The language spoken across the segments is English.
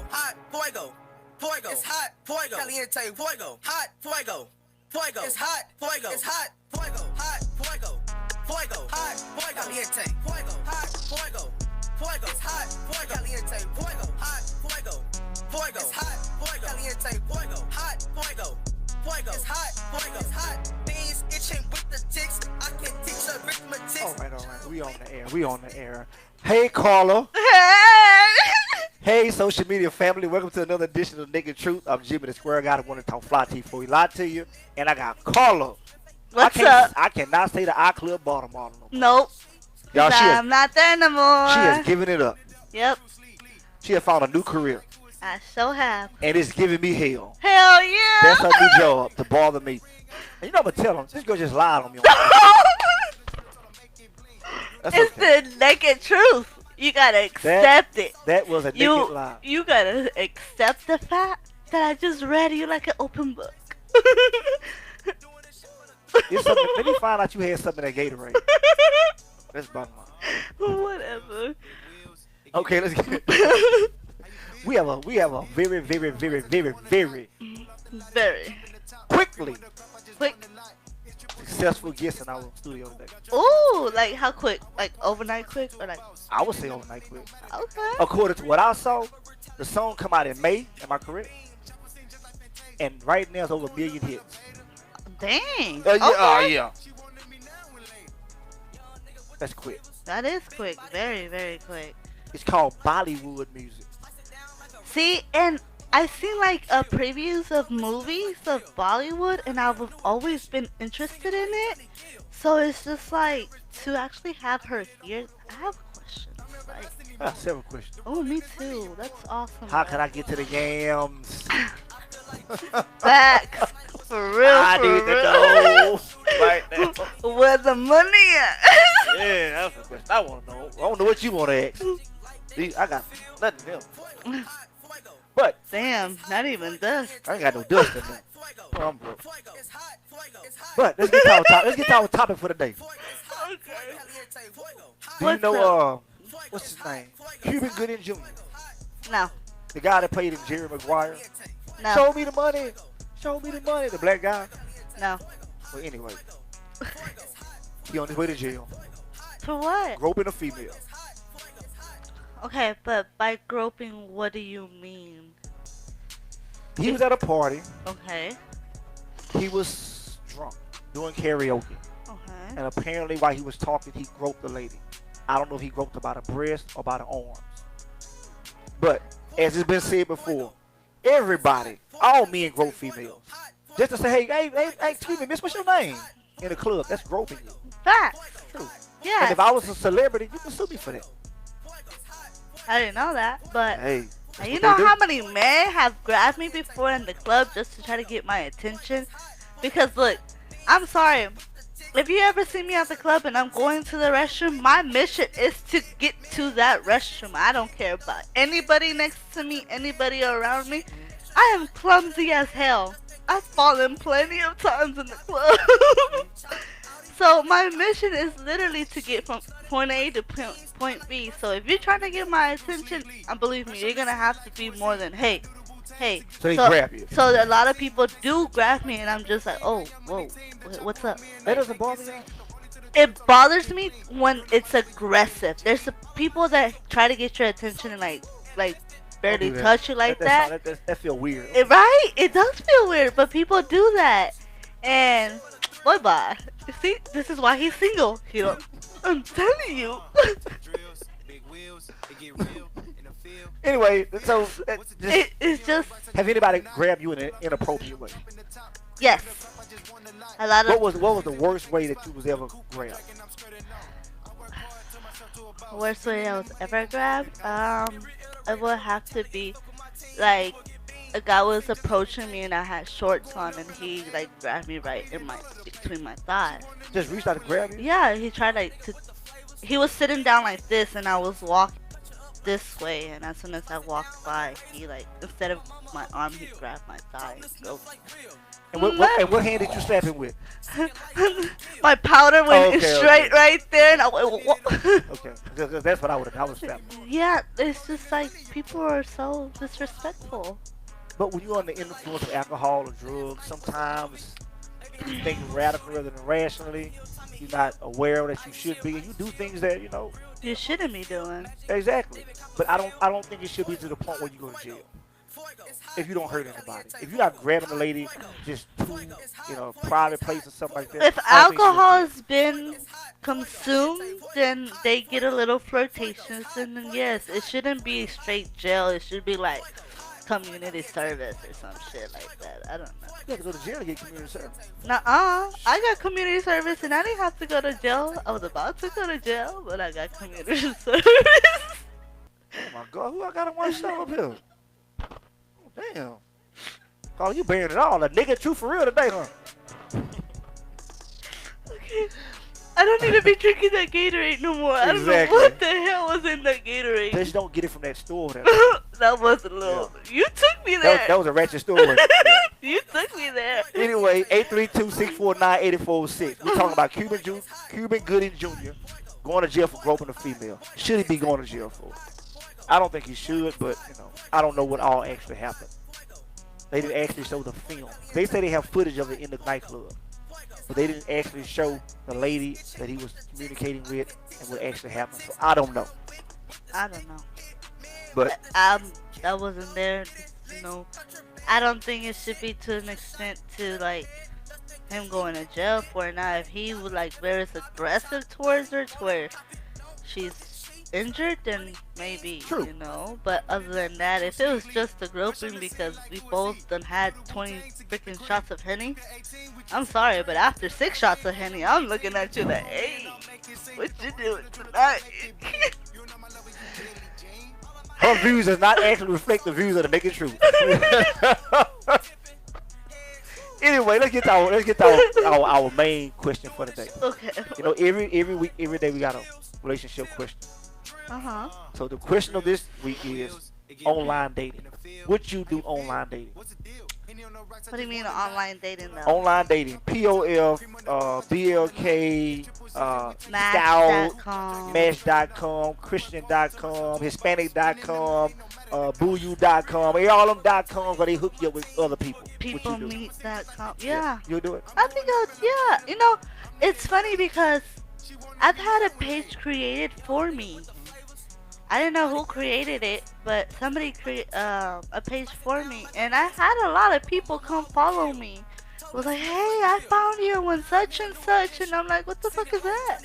hot, fuego, fuego, it's hot, fuego, caliente, fuego, hot, fuego, fuego, it's hot, fuego, it's hot, fuego, hot, fuego, fuego, hot, fuego, caliente, fuego, hot, fuego, fuego, it's hot, fuego, caliente, fuego, hot, fuego, fuego, it's hot, fuego, caliente, fuego, hot, fuego, fuego, it's hot, fuego, it's hot, beans itching with the ticks, I can teach arithmetic. All right, we on the air. Hey, Carla. Hey, social media family. Welcome to another edition of Naked Truth. I'm Jimmy the Square Guy. I want to talk fly to you before we lie to you. And I got Carla. What's up? I cannot say the iClub Baltimore no more. Nope. Y'all, I'm not there no more. She has given it up. Yep. She has found a new career. I so have. And it's giving me hell. Hell yeah. That's her new job, to bother me. And you know I'm going to tell them, this girl just lied on me. That's It's okay. the naked truth. You gotta accept it. That was a naked lie. You gotta accept the fact that I just read you like an open book. Let me find out you had something at Gatorade. That's bottom line. Whatever. Okay, let's get it. We have a very quickly Quick. successful guest in our studio today. Ooh, like how quick? Like overnight quick or like? I would say overnight quick. Okay. According to what I saw, the song come out in May. Am I correct? And right now it's over 1 million hits. Dang. Yeah, Okay. yeah. That's quick. That is quick. Very, very quick. It's called Bollywood music. See, and I've seen like previews of movies of Bollywood, and I've always been interested in it. So it's just like to actually have her here. I have questions. Like, I have several questions. oh, me too. That's awesome. How can I get to the yams? Facts. For real. I for need real. to know right now. Where the money at? Yeah, that's the question I want to know. I don't know what you want to ask. I got nothing else. But Damn, not even dust. I ain't got no dust in there. Well, I'm broke. But let's get to our topic for the day. Do you What's know what's his name? Cuban Gooding Jr. No, The guy that played in Jerry Maguire. no, Show me the money. Show me the money. The black guy. no. Well, anyway, he on his way to jail, For what? groping a female. Okay, but by groping, what do you mean? He was at a party. Okay, He was drunk doing karaoke. okay. And apparently while he was talking, he groped the lady. I don't know if he groped her by the breast or by the arms. But as it's been said before, everybody, all men grope females. Just to say, hey, excuse me, miss, what's your name? In the club, that's groping you. Facts. True. Yeah. And if I was a celebrity, you can sue me for that. I didn't know that, but Hey. and you know how many men have grabbed me before in the club just to try to get my attention? Because look, I'm sorry. If you ever see me at the club and I'm going to the restroom, my mission is to get to that restroom. I don't care about anybody next to me, anybody around me. I am clumsy as hell. I've fallen plenty of times in the club. So my mission is literally to get from point A to point B. So if you're trying to get my attention, believe me, you're gonna have to be more than hey. So they grab you. So a lot of people do grab me, and I'm just like, oh, whoa, what's up? That doesn't bother you? It bothers me when it's aggressive. There's people that try to get your attention and like barely Don't do that. touch you like that. That feel weird. Right? It does feel weird, but people do that. And bye. You see, this is why he's single. I'm telling you. Anyway, so It's just have anybody grabbed you in an inappropriate way? yes. A lot of What was the worst way that you was ever grabbed? worst way I was ever grabbed. It would have to be like a guy was approaching me and I had shorts on and he like grabbed me right in between my thighs. Just reached out and grabbed you? Yeah, he tried he was sitting down like this and I was walking this way, and as soon as I walked by, he like instead of my arm, he grabbed my thigh and go. And what hand did you slap him with? My powder went Okay, straight okay. right there, and I went. Okay, because that's what I would have slapped. Yeah, it's just like people are so disrespectful. But when you're under the influence of alcohol or drugs, sometimes you think radically rather than rationally. You're not aware that you should be, and you do things that You shouldn't be doing. exactly. But I don't think it should be to the point where you go to jail. If you don't hurt anybody, if you're not grabbing a lady just to private place or something like that. If I don't think you should alcohol do has been consumed, then they get a little flirtatious, and then yes, it shouldn't be straight jail. It should be like community service or some shit like that. I don't know. You have to go to jail to get community service. Nuh-uh. I got community service and I didn't have to go to jail. I was about to go to jail, but I got community service. Oh my God, who I got on one show up here? Oh, damn. Oh, you bearing it all. A nigga true for real today, huh? Okay. I don't need to be drinking that Gatorade no more. I don't Exactly. know what the hell was in that Gatorade. Just don't get it from that store. That was a little. You took me there. That was a ratchet store. You took me there. Anyway, 832-649-8406. We're talking about Cuban Gooding Jr. going to jail for groping a female. Should he be going to jail for it? I don't think he should, but I don't know what all actually happened. They didn't actually show the film. They say they have footage of it in the nightclub, but they didn't actually show the lady that he was communicating with and what actually happened. So I don't know. I don't know. But I wasn't there. I don't think it should be to an extent to like him going to jail for it. Now, if he was like very aggressive towards her, to where she's injured, then maybe, True. But other than that, if it was just a groping because we both done had 20 freaking shots of Henny, I'm sorry, but after 6 shots of Henny, I'm looking at you like, hey, what you doing tonight? her views does not actually reflect the views of the naked truth. Anyway, let's get to our main question for today. Okay. Every week, every day we got a relationship question. Uh-huh. So the question of this week is online dating. Would you do online dating? What do you mean online dating though? Online dating. POF, BLK, Match.com. Match.com, Christian.com, Hispanic.com, Booyoo.com. All them .coms where they hook you up with other people. Peoplemeet.com. Yeah. You'll do it? I think it's funny because I've had a page created for me. I didn't know who created it, but somebody created a page for me, and I had a lot of people come follow me. It was like, hey, I found you on such and such, and I'm like, what the fuck is that?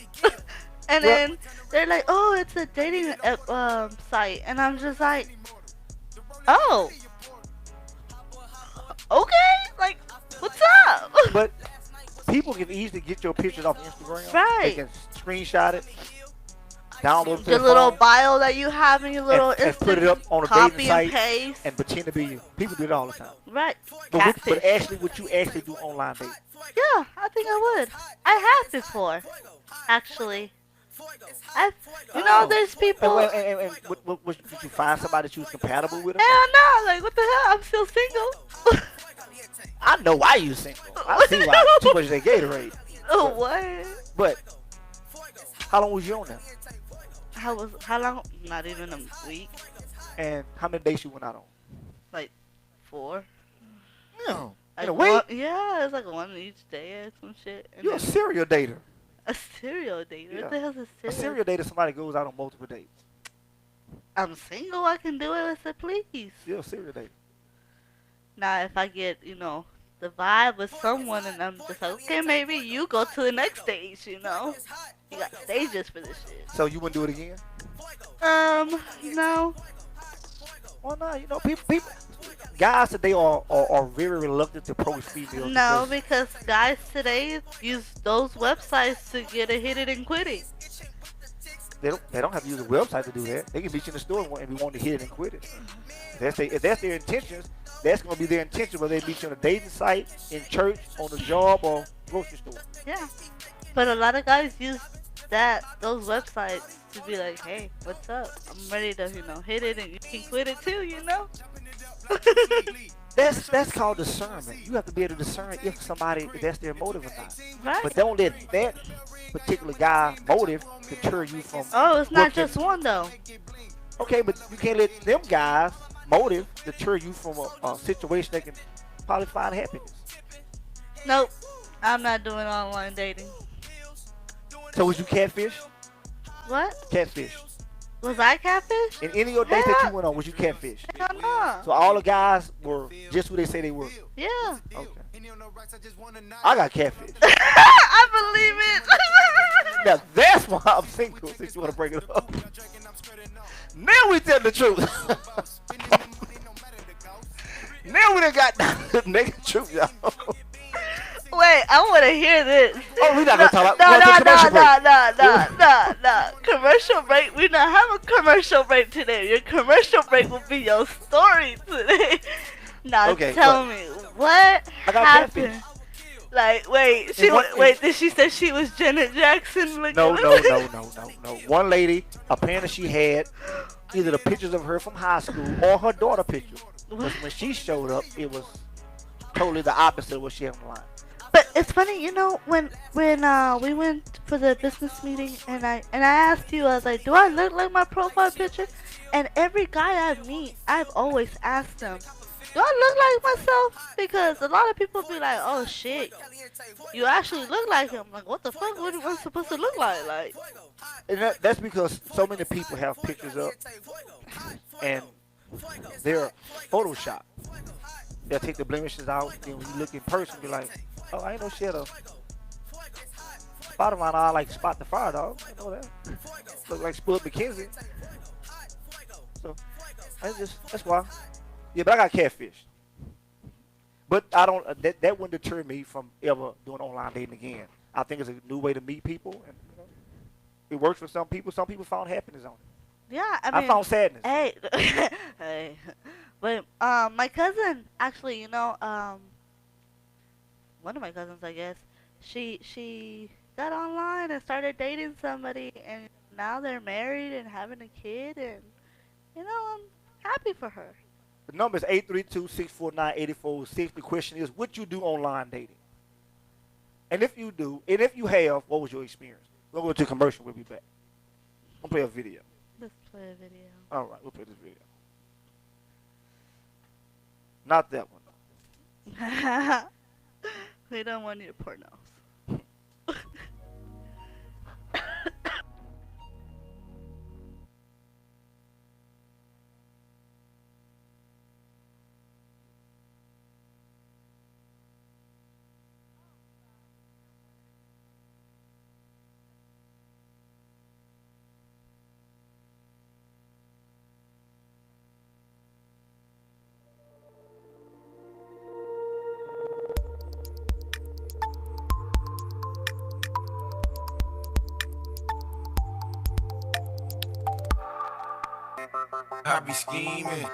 And then they're like, oh, it's a dating site, and I'm just like, oh, okay, like, what's up? But people can easily get your pictures off Instagram. Right. They can screenshot it, download it to The their little phone, bio that you have in your little and put it up on a copy dating site and paste. and pretend to be you. People do it all the time. Right. But actually, would you actually do online dating? Yeah, I think I would. I have before, actually. There's people. And did you find somebody that you was compatible with? Hell no! Like, what the hell? I'm still single. I know why you single. I see why. Too much of that Gatorade. Oh, what? But how long was you on there? How long? Not even a week. And how many days you went out on? Like 4. No. Like In a week? Yeah, it's like one each day or some shit. And You're a then serial dater. a serial date. Yeah. What the hell's A serial dater is somebody goes out on multiple dates. I'm single. I can do it as I please. You're a serial dater. Now, if I get, the vibe with someone and I'm just like, okay, maybe you go to the next stage, You got stages for this shit. So you wouldn't do it again? No. Well, no. People, guys today are very reluctant to approach females. No, because guys today use those websites to get a hit it and quit it. They don't have to use a website to do that. They can meet you in the store and be wanting to hit it and quit it. If that's their intentions, that's going to be their intention, whether they meet you on a dating site, in church, on the job, or grocery store. Yeah. But a lot of guys use those websites to be like, hey, what's up? I'm ready to, hit it and you can quit it too, That's called discernment. You have to be able to discern if that's their motive or not. Right. But don't let that particular guy motive deter you from. Oh, it's not just one though. Okay, but you can't let them guys motive deter you from a situation that can probably find happiness. Nope, I'm not doing online dating. So was you catfish? What? Catfish. Was I catfish? In any of your dates that you went on, was you catfish? Hell no. So all the guys were just who they say they were? Yeah. Okay. I got catfish. I believe it. Now that's why I'm single, since you want to bring it up. Now we tell the truth. Now we done got the naked truth, y'all. Wait, I want to hear this. Oh, we're not going to talk about No. Commercial break. We not have a commercial break today. Your commercial break will be your story today. Now okay, tell me, what happened? Catfish. Like, wait, did she say she was Janet Jackson? No. One lady, apparently she had either the pictures of her from high school or her daughter pictures. But when she showed up, it was totally the opposite of what she had on the line. But it's funny, when we went for the business meeting and I asked you, I was like, do I look like my profile picture? And every guy I meet, I've always asked them, do I look like myself? Because a lot of people be like, oh shit, you actually look like him. Like, what the fuck? What am I supposed to look like? Like, and that's because so many people have pictures up and they're Photoshop. They'll take the blemishes out, and when you look in person, be like, oh, I ain't no shit up. Bottom line, I like Spot the Fire, dog. I know that. Look like Spud McKenzie. So that's why. Yeah, but I got catfish. But I don't. That wouldn't deter me from ever doing online dating again. I think it's a new way to meet people, and it works for some people. Some people found happiness on it. yeah, I found sadness. Hey, hey. But my cousin actually, one of my cousins, I guess, she got online and started dating somebody, and now they're married and having a kid, and I'm happy for her. The number is 832-649-8406. The question is, what you do online dating? And if you do, and if you have, what was your experience? We'll go to commercial. We'll be back. We'll play a video. Let's play a video. All right, we'll play this video. Not that one. We don't want your pornos. I be scheming.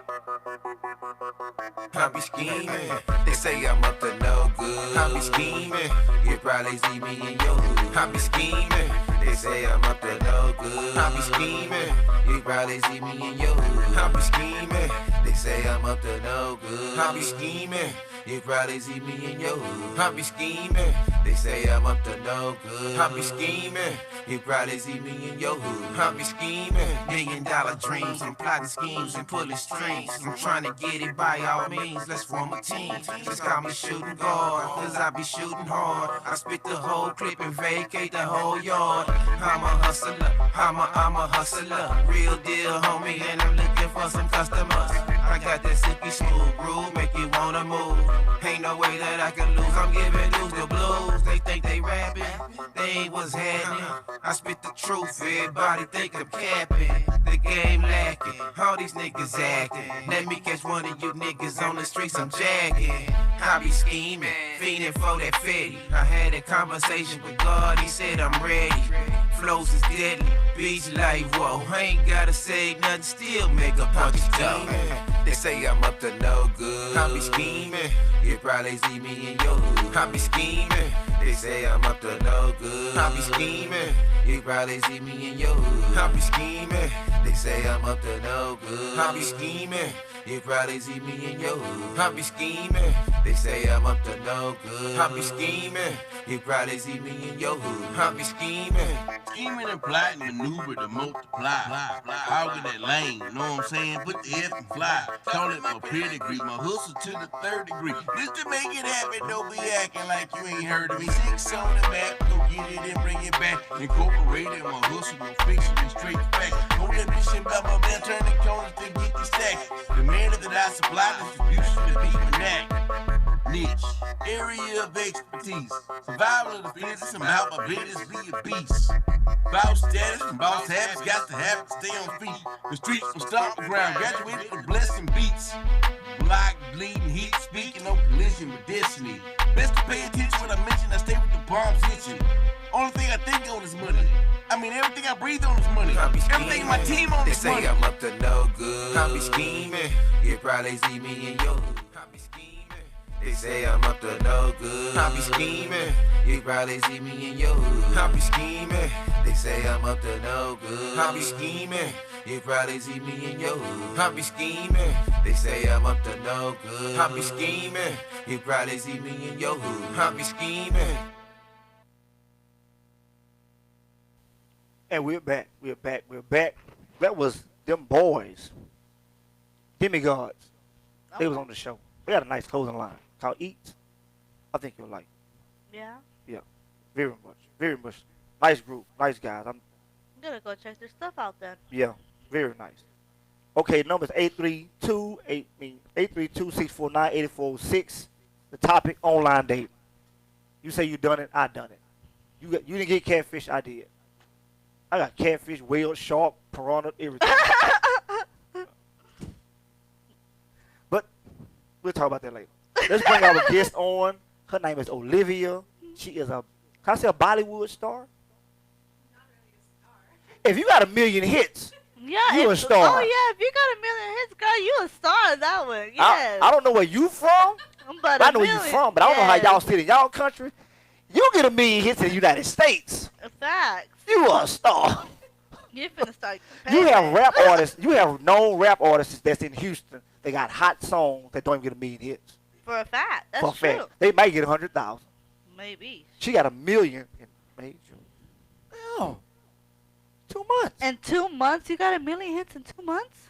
I be scheming. They say I'm up to no good. I be scheming. You probably see me in your hood. I be scheming. They say I'm up to no good. I be scheming. You probably see me in your hood. I be scheming. They say I'm up to no good. I be scheming. You probably see me in your hood. I be scheming. They say I'm up to no good. I be scheming. You probably see me in your hood. I be scheming. $1 million dreams and plotting schemes and pulling strings. I'm trying to get it by all means. Let's form a team. Just call me shooting guard, cause I be shooting hard. I spit the whole clip and vacate the whole yard. I'm a hustler. I'm a hustler. Real deal, homie, and I'm looking for some customers. I got that silky smooth groove, make you wanna move. Ain't no way that I can lose. I'm giving dudes the blues. They think they rapping, they ain't what's happening. I spit the truth, everybody think I'm capping. The game lacking, all these niggas acting. Let me catch one of you niggas on the streets, I'm jacking. I be scheming, fiending for that fetty. I had a conversation with God, he said I'm ready. Flows is deadly, beach life, whoa. I ain't gotta say nothing, still make a punch dough. They say I'm up to no good. I be scheming, you probably see me in your hood. I be scheming, They say I'm up to no good. I be scheming. You probably see me in your hood. I be scheming. They say I'm up to no good. I be scheming. You probably see me in your hood. I be scheming. They say I'm up to no good. I be scheming. You probably see me in your hood. I be scheming. Scheming and plotting, maneuver to multiply. Hog in that lane, know what I'm saying? Put the F and fly. Call it my pedigree, my hustle to the third degree. Just to make it happen, don't be acting like you ain't heard of me. 6 on the map, go get it and bring it back. Incorporated my hustle, no fiction and straight facts. Hold that mission by my man, turn the corners to get the stacks. The man that I supply, distribution is deep in that. Niche, area of expertise. Survival of the fittest, I'm out my business, be a beast. Boss status and boss habits, got to have it, stay on feet. The streets will stop the ground, graduated to blessing beats. Block, bleeding, heat, speaking, no collision with destiny. Best to pay attention when I mention, I stay with the palms itching. Only thing I think on is money. I mean, everything I breathe on is money. Everything in my team on is money. They say I'm up to no good. I be scheming. You probably see me in your hood. I be scheming. They say I'm up to no good. I be scheming. You probably see me in your hood. I be scheming. They say I'm up to no good. I be scheming. You probably see me in your hood. I be scheming. They say I'm up to no good. I be scheming. You probably see me in your hood. I be scheming. And we're back. That was them boys. Demigods. They was on the show. We got a nice clothing line called Eat. I think you'll like. Yeah. Yeah. Very much. Very much. Nice group. Nice guys. I'm gonna go check their stuff out then. Yeah. Very nice. Okay, numbers 832-649-8406. The topic, online dating. You say you done it, I done it. You didn't get catfish, I did. I got catfish, whale, shark, piranha, everything. But we'll talk about that later. Let's bring our guest on. Her name is Olivia. She is a Bollywood star? If you got 1 million hits, yeah, you a star. Oh yeah, if you got 1 million hits, girl, you a star in that one. Yes. I don't know where you from. But I know where you from, but I don't know how y'all sit in y'all country. You get 1 million hits in the United States. Facts. You a star. You finna start. You have rap artists. You have known rap artists that's in Houston. They got hot songs that don't even get 1 million hits. For a fact. That's For a true. fact. They might get 100,000. Maybe. She got 1 million in May, June. Oh. 2 months. In 2 months? You got 1 million hits in 2 months?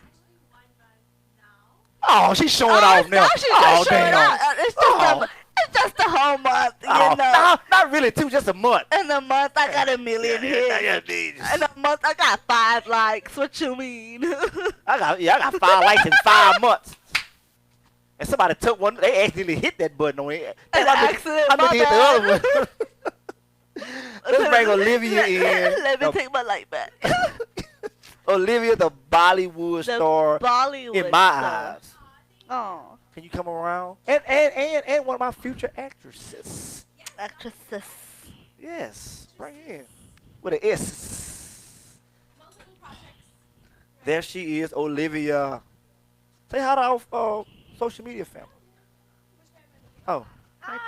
Oh, she's showing off now. She's just showing out. It's just a whole month, you know. No, not really, too. Just a month. In a month, I got 1 million hits. In a month, I got 5 likes. What you mean? I got 5 likes in 5 months. And somebody took one. They accidentally hit that button on it. An accident, I meant to hit the other one. Let's bring Olivia in. Let me take my light back. Olivia, the Bollywood star. Bollywood in my star. eyes. Oh. Can you come around? And one of my future actresses. Actresses. Yes. Bring in. With an S. There she is, Olivia. Say hi to our social media family. Oh. Hi.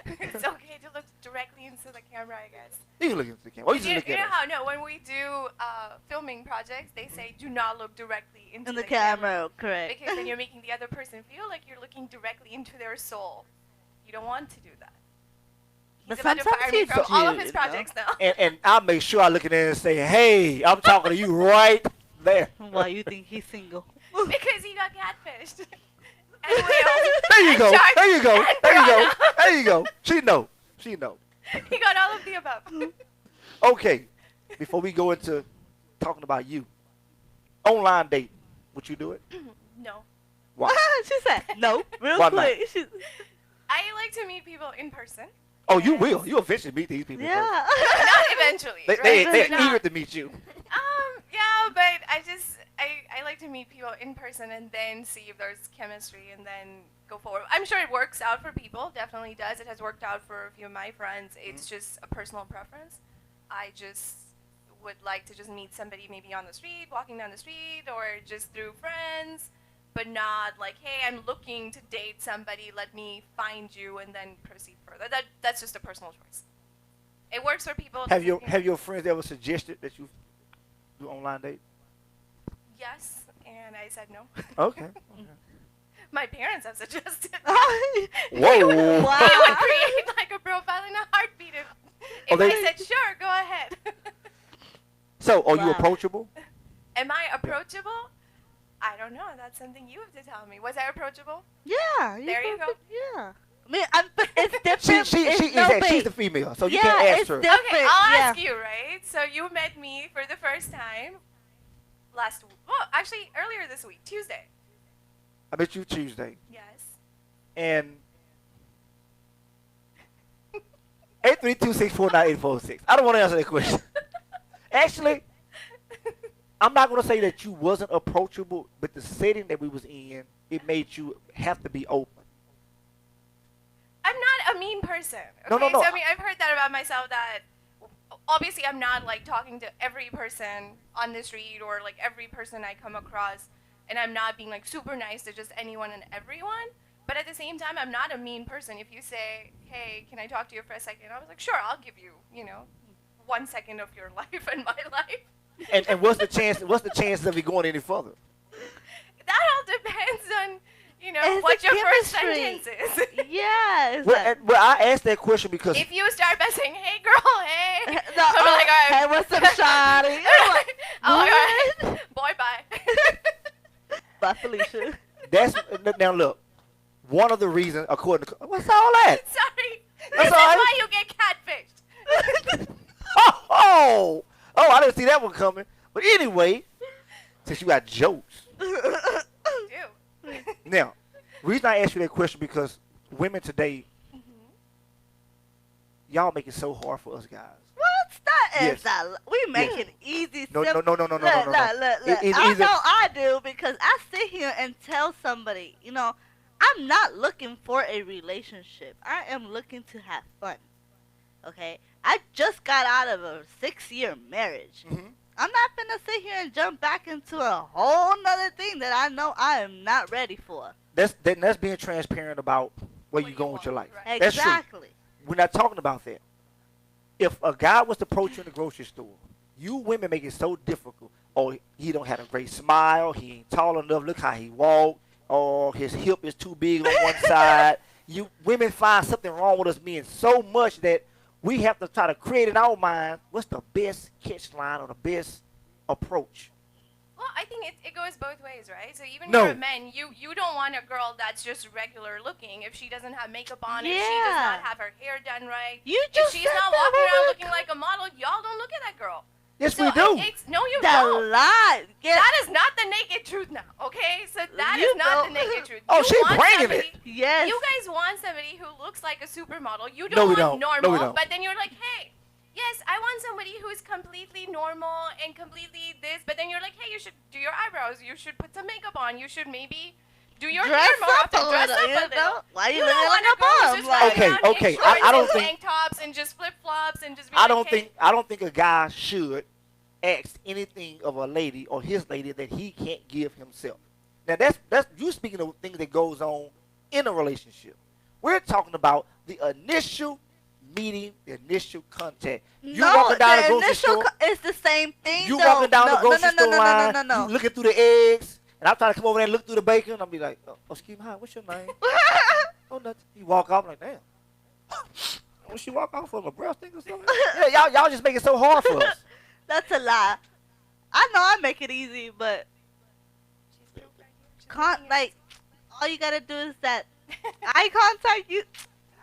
It's okay to look directly into the camera, I guess. You can look into the camera. Oh, you just look You at know us. how, no, when we do filming projects, they say do not look directly into In the camera. camera, correct. Because then you're making the other person feel like you're looking directly into their soul. You don't want to do that. But He's about to sometimes fire me you from do, all of you his know. projects now. And I'll make sure I look at it and say, hey, I'm talking to you right there. Why you think he's single? Because he got catfished. And whales. There you and go. sharks There you go. and There you go. piranha. There you go. She know. He got all of the above. Okay. Before we go into talking about you, online dating, would you do it? No. Why? She said no, real Why quick. I like to meet people in person. Oh, you will. You'll eventually meet these people. Yeah. Not eventually. They're right? eager to meet you. Yeah, but I like to meet people in person and then see if there's chemistry and then go forward. I'm sure it works out for people, definitely does. It has worked out for a few of my friends. It's just a personal preference. I just would like to just meet somebody maybe on the street, walking down the street, or just through friends. but not like, hey, I'm looking to date somebody, let me find you and then proceed further. That's just a personal choice. It works for people. Have your friends ever suggested that you do online date? Yes, and I said no. Okay. My parents have suggested. Whoa. They would create like a profile in a heartbeat if I said sure, go ahead. So, are you approachable? Am I approachable? I don't know. That's something you have to tell me. Was I approachable? Yeah. There you go. Yeah. I mean, but it's different. She's the female, so you can't ask her. Okay, I'll ask you, right? So you met me for the first time actually earlier this week, Tuesday. I met you Tuesday. Yes. And 832-649-846. I don't want to answer that question. Actually, I'm not going to say that you wasn't approachable, but the setting that we was in, it made you have to be open. I'm not a mean person. Okay? No. So, I mean, I've heard that about myself that obviously I'm not like talking to every person on the street or like every person I come across, and I'm not being like super nice to just anyone and everyone. But at the same time, I'm not a mean person. If you say, hey, can I talk to you for a second? I was like, sure, I'll give you, 1 second of your life and my life. And what's the chances of it going any further? That all depends on, what your first sentence is. Yes. Well, I asked that question because if you start by saying, hey, girl, hey. No, I'm like, all right. Hey, what's up, shawty? Oh, all right. Boy, bye. Bye, Felicia. Now look, one of the reasons, according to what's all that? Sorry. That's This is why you get catfished. Oh, I didn't see that one coming. But anyway, since you got jokes. Now, the reason I asked you that question because women today, y'all make it so hard for us guys. What's that? Yes. We make it easy. No. Look, Look. I know I do because I sit here and tell somebody, I'm not looking for a relationship. I am looking to have fun. Okay? I just got out of a 6-year marriage. Mm-hmm. I'm not gonna sit here and jump back into a whole nother thing that I know I am not ready for. That's being transparent about where you're going with your life. Right. That's true. Exactly. We're not talking about that. If a guy was to approach you in the grocery store, you women make it so difficult. Oh, he don't have a great smile. He ain't tall enough. Look how he walk. Or his hip is too big on one side. You women find something wrong with us men so much that we have to try to create in our mind what's the best catch line or the best approach. Well, I think it goes both ways, right? So even No. for men, you don't want a girl that's just regular looking. If she doesn't have makeup on, if she does not have her hair done right, if she's not walking around looking like a model, y'all don't look at that girl. Yes, so we do. No, you The don't. lie. That is not the naked truth now, okay? So that is not the naked truth. Oh, You she's want bringing somebody- it. Yes. You guys want somebody who looks like a supermodel. You No, don't we want don't. normal, No, we don't. but then you're like, hey, yes, I want somebody who's completely normal and completely this, but then you're like, hey, you should do your eyebrows. You should put some makeup on. You should maybe do your hair more often. Dress up a little. Why you don't looking want like a girl who's a just bum? running Okay, around in okay. shorts I don't and think- tank tops and just flip flops and just be I like, don't think a guy should ask anything of a lady or his lady that he can't give himself. Now that's you speaking of things that goes on in a relationship. We're talking about the initial meeting, the initial contact. You walking down the grocery store. It's the same thing. You though. walking down the grocery store line. No. You looking through the eggs, and I'm trying to come over there and look through the bacon. I'll be like, oh, excuse me, hi, what's your name? Oh, nothing. You walk off I'm like, damn. When she walk off from a breast thing or something? Yeah, y'all just make it so hard for us. That's a lie. I know I make it easy, but all you gotta do is that eye contact.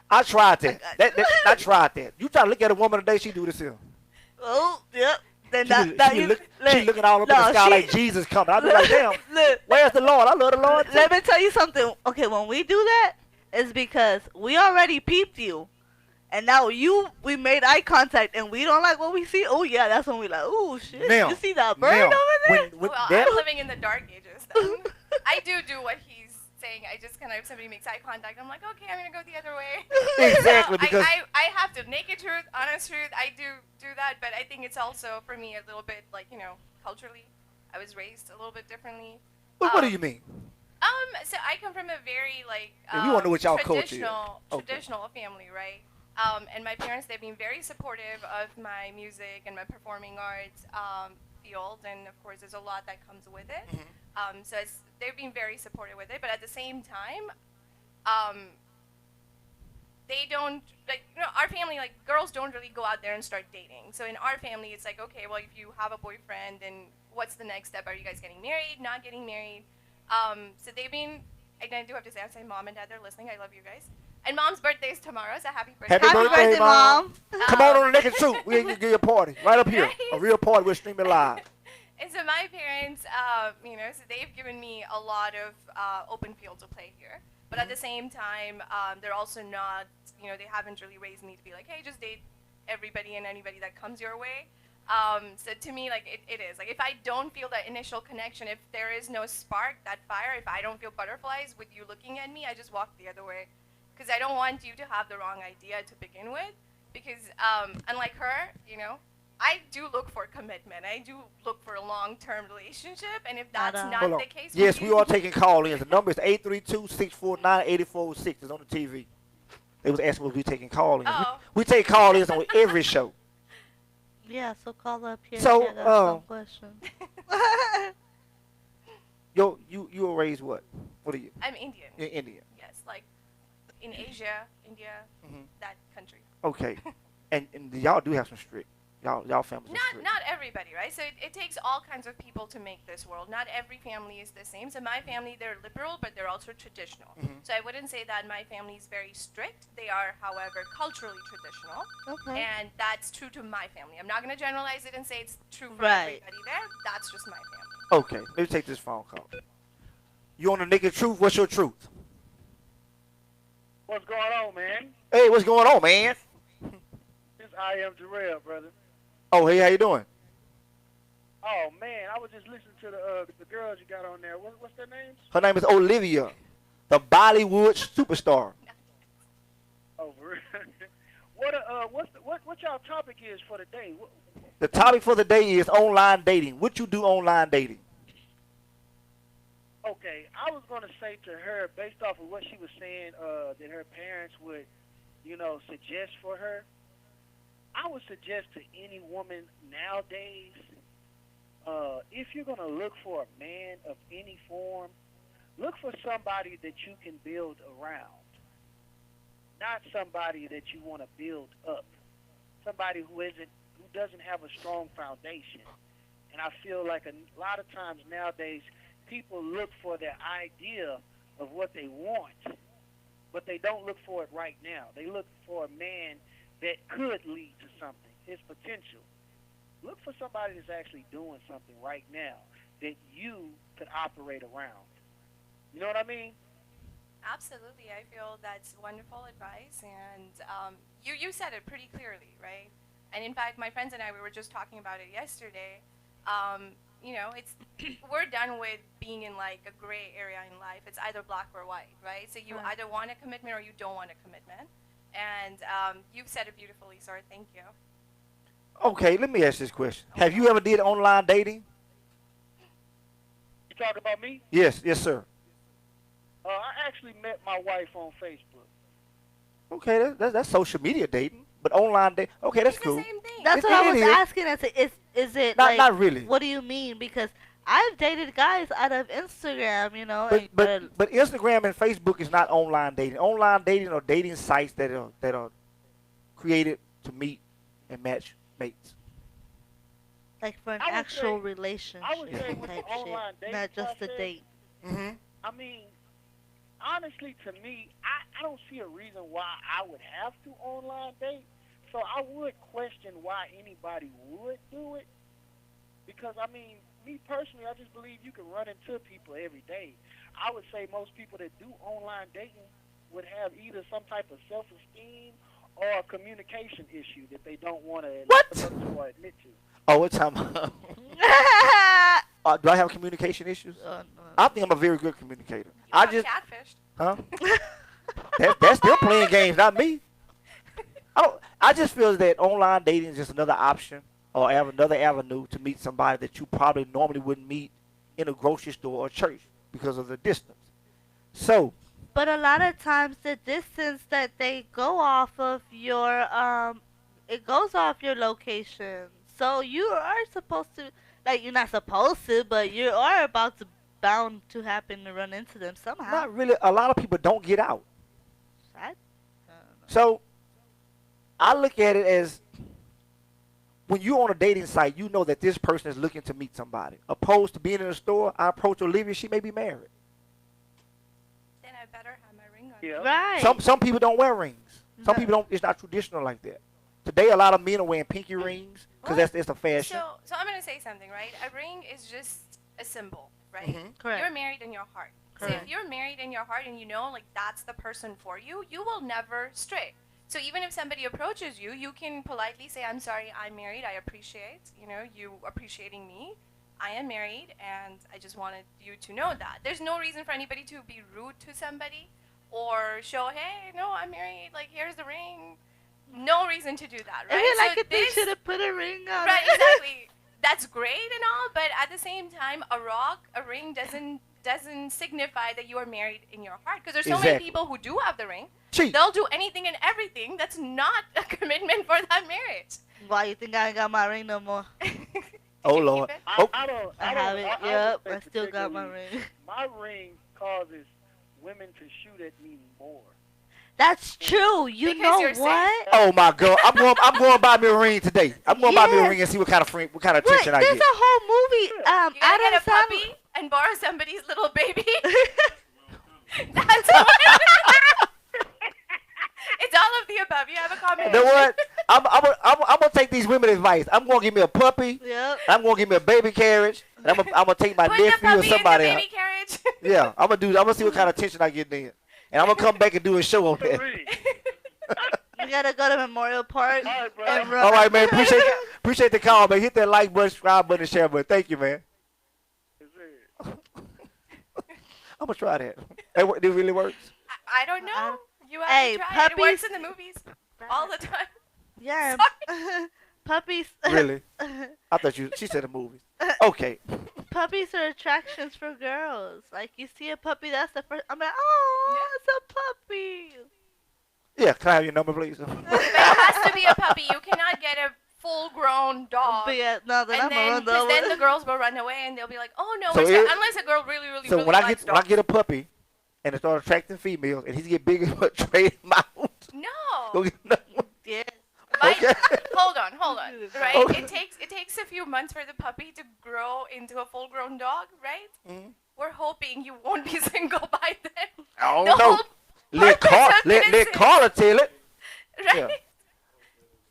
I tried that. I tried that. You try to look at a woman today, she do this here. Oh, yep. Then She looking all up in the sky like Jesus coming. I be like, damn, where's the Lord? I love the Lord too. Let me tell you something. Okay, when we do that, it's because we already peeped you. And now we made eye contact and we don't like what we see. Oh yeah, that's when we like, oh shit, Now, you see that bird over there? well, I'm living in the dark ages. Then. I do what he's saying. I just kind of, if somebody makes eye contact, I'm like, okay, I'm gonna go the other way. Exactly, because I have to naked truth, honest truth. I do that, but I think it's also for me a little bit like culturally, I was raised a little bit differently. What do you mean? come from a very like If you want to know what y'all culture is. traditional family, right? And my parents, they've been very supportive of my music and my performing arts field, and of course, there's a lot that comes with it. So they've been very supportive with it, but at the same time, they don't like our family, like girls don't really go out there and start dating. So in our family, it's like, okay, well, if you have a boyfriend, then what's the next step? Are you guys getting married? Not getting married? So they've been. I do have to say, I'm saying mom and dad, they're listening. I love you guys. And mom's birthday is tomorrow, so happy birthday. Happy birthday, Mom. Come on the Naked Truth. We're going to give you a party right up here. Right? A real party. We're streaming live. And so my parents, so they've given me a lot of open field to play here. But at the same time, they're also not, they haven't really raised me to be like, hey, just date everybody and anybody that comes your way. So to me, like, it is. Like, if I don't feel that initial connection, if there is no spark, that fire, if I don't feel butterflies with you looking at me, I just walk the other way. Because I don't want you to have the wrong idea to begin with. Because unlike her, I do look for commitment. I do look for a long-term relationship. And if that's not the case with yes, you, we are taking call-ins. The number is 832-649-8406. It's on the TV. They was asking if we taking call-ins. We take call-ins on every show. Yeah, so call up here. So, some questions. you were raised what? What are you? I'm Indian. You're Indian. Yes, like in Asia, India, that country. Okay, and y'all do have some strict. Y'all families are strict. Not everybody, right? So it takes all kinds of people to make this world. Not every family is the same. So my family, they're liberal, but they're also traditional. So I wouldn't say that my family is very strict. They are, however, culturally traditional. Okay. And that's true to my family. I'm not going to generalize it and say it's true for Right. everybody there. That's just my family. Okay, let me take this phone call. You on the Naked Truth? What's your truth? What's going on, man? Hey, what's going on, man? This I am Jarrell, brother. Oh, hey, how you doing? Oh man, I was just listening to the girls you got on there. What's their names? Her name is Olivia, the Bollywood superstar. Oh, for real? What y'all topic is for the day? The topic for the day is online dating. What you do online dating? Okay, I was gonna say to her, based off of what she was saying, that her parents would, suggest for her. I would suggest to any woman nowadays, if you're going to look for a man of any form, look for somebody that you can build around, not somebody that you want to build up, somebody who doesn't have a strong foundation. And I feel like a lot of times nowadays, people look for their idea of what they want, but they don't look for it right now. They look for a man that could lead to something, his potential. Look for somebody that's actually doing something right now that you could operate around. You know what I mean? Absolutely. I feel that's wonderful advice. And you said it pretty clearly, right? And in fact, my friends and I, we were just talking about it yesterday. We're done with being in like a gray area in life. It's either black or white, right? So you either want a commitment or you don't want a commitment. And you've said it beautifully, sir. Thank you. Okay, let me ask this question. Have you ever did online dating? You talking about me? Yes, sir. I actually met my wife on Facebook. Okay, that's social media dating, but online dating. Okay, that's It's cool. the same thing. That's what I was asking. I said, is it Not really. What do you mean? Because I've dated guys out of Instagram, But Instagram and Facebook is not online dating. Online dating are dating sites that are created to meet and match mates. like for an I would actual say- relationship I would say with type the online shit, dating not just a process, date. Mm-hmm. I mean, honestly, to me, I don't see a reason why I would have to online date. So I would question why anybody would do it. Because, I mean, me personally, I just believe you can run into people every day. I would say most people that do online dating would have either some type of self-esteem or a communication issue that they don't want to admit to. Oh, what time? Do I have communication issues? No. I think I'm a very good communicator. You got catfished. Huh? That's them playing games, not me. I just feel that online dating is just another option or another avenue to meet somebody that you probably normally wouldn't meet in a grocery store or church because of the distance. So But a lot of times the distance that they go off of your it goes off your location. So you are supposed to, like, you're not supposed to, but you are about to bound to happen to run into them somehow. not really. A lot of people don't get out. I don't know. So I look at it as when you're on a dating site, you know that this person is looking to meet somebody. Opposed to being in a store, I approach Olivia, she may be married. Then I better have my ring on. Yeah. Right. Some people don't wear rings. Some No. people don't. It's not traditional like that. Today, a lot of men are wearing pinky rings because that's a fashion. So I'm gonna say something, right? A ring is just a symbol, right? Mhm. Correct. You're married in your heart. So Correct. if you're married in your heart and you know like that's the person for you, you will never stray. So even if somebody approaches you, you can politely say, "I'm sorry, I'm married. I appreciate, you appreciating me. I am married, and I just wanted you to know that." There's no reason for anybody to be rude to somebody or show, "Hey, no, I'm married. Like, here's the ring." No reason to do that, I right? feel like So if they this- should have put a ring on Right, it. exactly. That's great and all, but at the same time, a ring doesn't signify that you are married in your heart. Because there's so many Exactly. people who do have the ring. Cheat. They'll do anything and everything. That's not a commitment for that marriage. Why you think I ain't got my ring no more? Oh You Lord. keep it? Oh, I don't. I don't- have it. I Yep, would I say still got my particularly, ring. My ring causes women to shoot at me more. That's true. You Because know you're safe. what? oh my God. I'm going to buy me a ring today. I'm going to buy me a Yes. ring and see what kind of Look, attention I there's get. a whole movie. You gotta get Adam a Sandler. puppy and borrow somebody's little baby. That's what it's all of the above. You have a You combination. know what? I'm gonna take these women advice. I'm gonna give me a puppy. Yep. I'm gonna give me a baby carriage. And I'm gonna take my Put the nephew or puppy in somebody the else. baby carriage. Yeah, I'm gonna see what kind of attention I get then. And I'm gonna come back and do a show on The that. ring. You gotta go to Memorial Park All right, bro. and run. All right, man. Appreciate the call, man. Hit that like button, subscribe button, and share button. Thank you, man. Is it? I'm gonna try that. It really works. I don't know. You have Hey, to try it. It works puppies- in the movies all the time. Yeah. Puppies. Really? I thought she said the movies. Okay. Puppies are attractions for girls. Like you see a puppy, that's the first. I'm like, oh, it's a puppy. Yeah, can I have your number, please? But it has to be a puppy. You cannot get a full-grown dog. But yeah, no, then I'm And gonna then, run the 'cause then other. the girls will run away and they'll be like, "Oh no, So we're it- unless a girl really, really, So really when I likes get dogs." a puppy and it start attracting females and he get bigger but trade him out. Go No. get another one. Yes. Like, Okay. hold on. Right? Okay. It takes a few months for the puppy to grow into a full-grown dog, right? Mhm. We're hoping you won't be single by then. I don't The know. whole Let purpose Carl, of let innocence. Carla tell it. Right? Yeah.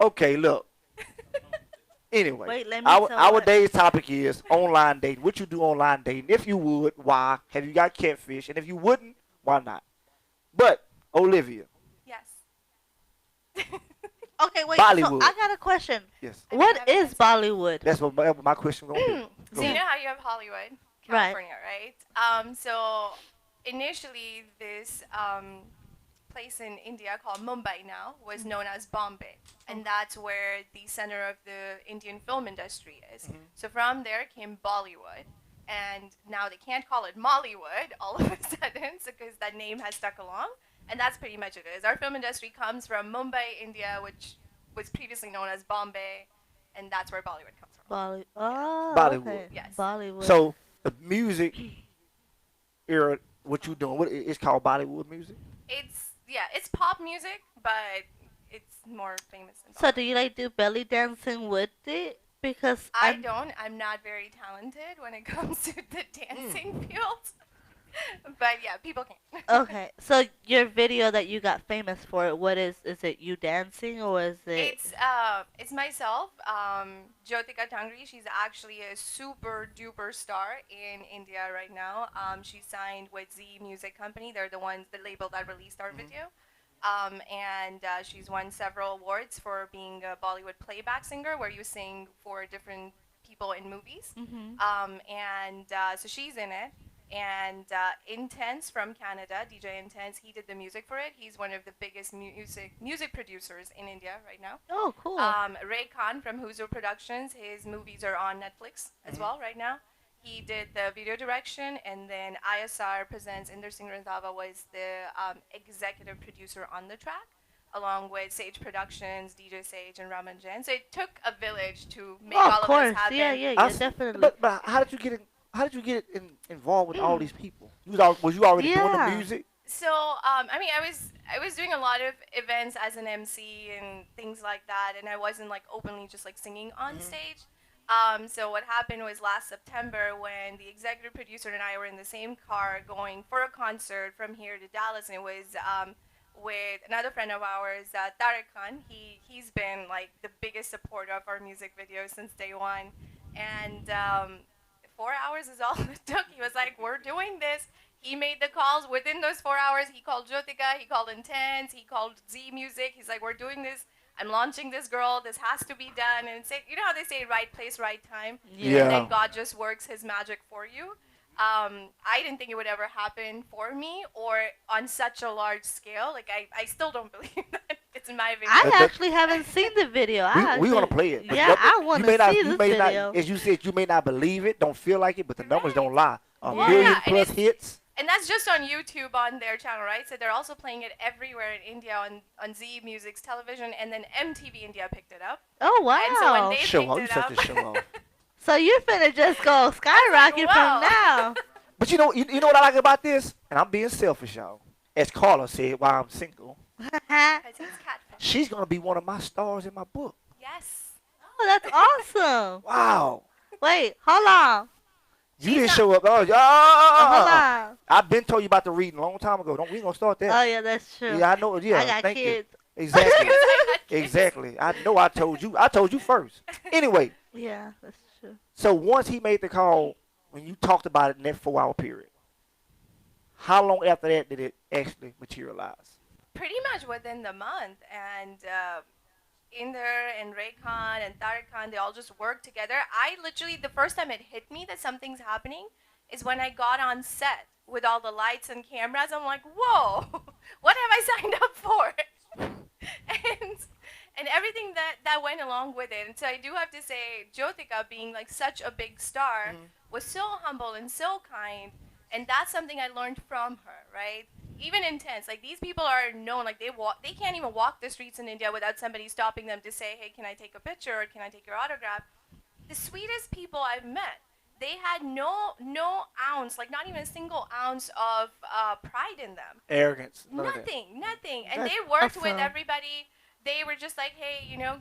Okay, look. Anyway, Wait, let me tell our what. day's topic is online dating. What you do online dating? If you would, why? Have you got catfish? And if you wouldn't, why not? But Olivia, Yes. Okay, wait. Bollywood. So I got a question. yes, What have an is answer. Bollywood? that's what my question gonna be. Go So you ahead. know how you have Hollywood, Right. California, right? So initially this place in India called Mumbai now was known as Bombay, and that's where the center of the Indian film industry is. So from there came Bollywood, and now they can't call it Mollywood all of a sudden because that name has stuck along, and that's pretty much it is. Our film industry comes from Mumbai, India, which was previously known as Bombay, and that's where Bollywood comes from. Oh, Bollywood. okay. Yes. Bollywood. So the music era, what you doing? What it's called Bollywood music? It's pop music, but it's more famous than So Bollywood. do you like do belly dancing with it? Because I I'm- don't. I'm not very talented when it comes to the dancing field. But yeah, people can. Okay, so your video that you got famous for, what is it you dancing or is it? It's myself, Jyotika Tangri. She's actually a super duper star in India right now. She's signed with Z Music Company. They're the label that released our video. And she's won several awards for being a Bollywood playback singer, where you sing for different people in movies. Mhm. So she's in it. And Intense from Canada, DJ Intense, he did the music for it. He's one of the biggest music producers in India right now. Oh, cool. Ray Khan from Huzo Productions, his movies are on Netflix as well right now. He did the video direction, and then ISR Presents Inder Singh Randhawa was the executive producer on the track, along with Sage Productions, DJ Sage, and Raman Jain. So it took a village to make Oh, all of of course. this happen. Yeah, definitely. But how did you get in, involved with all these people? Was you already doing the Yeah. music? So I mean, I was doing a lot of events as an MC and things like that, and I wasn't like openly just like singing on stage. So what happened was last September when the executive producer and I were in the same car going for a concert from here to Dallas, and it was with another friend of ours, Tariq Khan. He's been like the biggest supporter of our music videos since day one, and 4 hours is all it took. He was like, "We're doing this." He made the calls within those 4 hours. He called Jyotika, he called Intense, he called Z Music. He's like, "We're doing this. I'm launching this girl. This has to be done." And say, you know how they say, right place, right time. Yeah. And then God just works His magic for you. I didn't think it would ever happen for me or on such a large scale. Like I still don't believe that it's my video. I actually haven't seen the video. We want to play it. But Yeah, I want to see this you may video. not, as you said, you may not believe it, don't feel like it, but the numbers Right. don't lie. A Yeah, million and plus hits. And that's just on YouTube on their channel, right? So they're also playing it everywhere in India on Z Music's television, and then MTV India picked it up. Oh, wow. And so when they Show picked off. You it such up, a show off. So you're finna just go skyrocket wow. from now. But you know what I like about this? And I'm being selfish, y'all. As Carla said, while I'm single, because he's catfish. she's gonna be one of my stars in my book. Yes. Oh, that's awesome. Wow. Wait, hold on. You didn't show up. Oh, Hold on. I've been told you about the reading a long time ago. We ain't gonna start that. Oh, yeah, that's true. Yeah, I know. Yeah, I got thank kids. you. Exactly. I got kids. Exactly. I know. I told you. I told you first. Anyway, Yeah, that's true. so once he made the call, when you talked about it in that 4 hour period, how long after that did it actually materialize? Pretty much within the month, and Inder and Ray Khan and Tariq Khan, they all just worked together. I literally, the first time it hit me that something's happening is when I got on set with all the lights and cameras. I'm like, whoa, what have I signed up for? and everything that went along with it. And so I do have to say, Jyotika, being like such a big star, was so humble and so kind. And that's something I learned from her, right? Even Intense, like these people are known, like they can't even walk the streets in India without somebody stopping them to say, "Hey, can I take a picture or can I take your autograph?" The sweetest people I've met, they had no ounce, like not even a single ounce of pride in them. Arrogance. None of that. Nothing. And That's they worked with awesome. everybody. They were just like, hey, you know,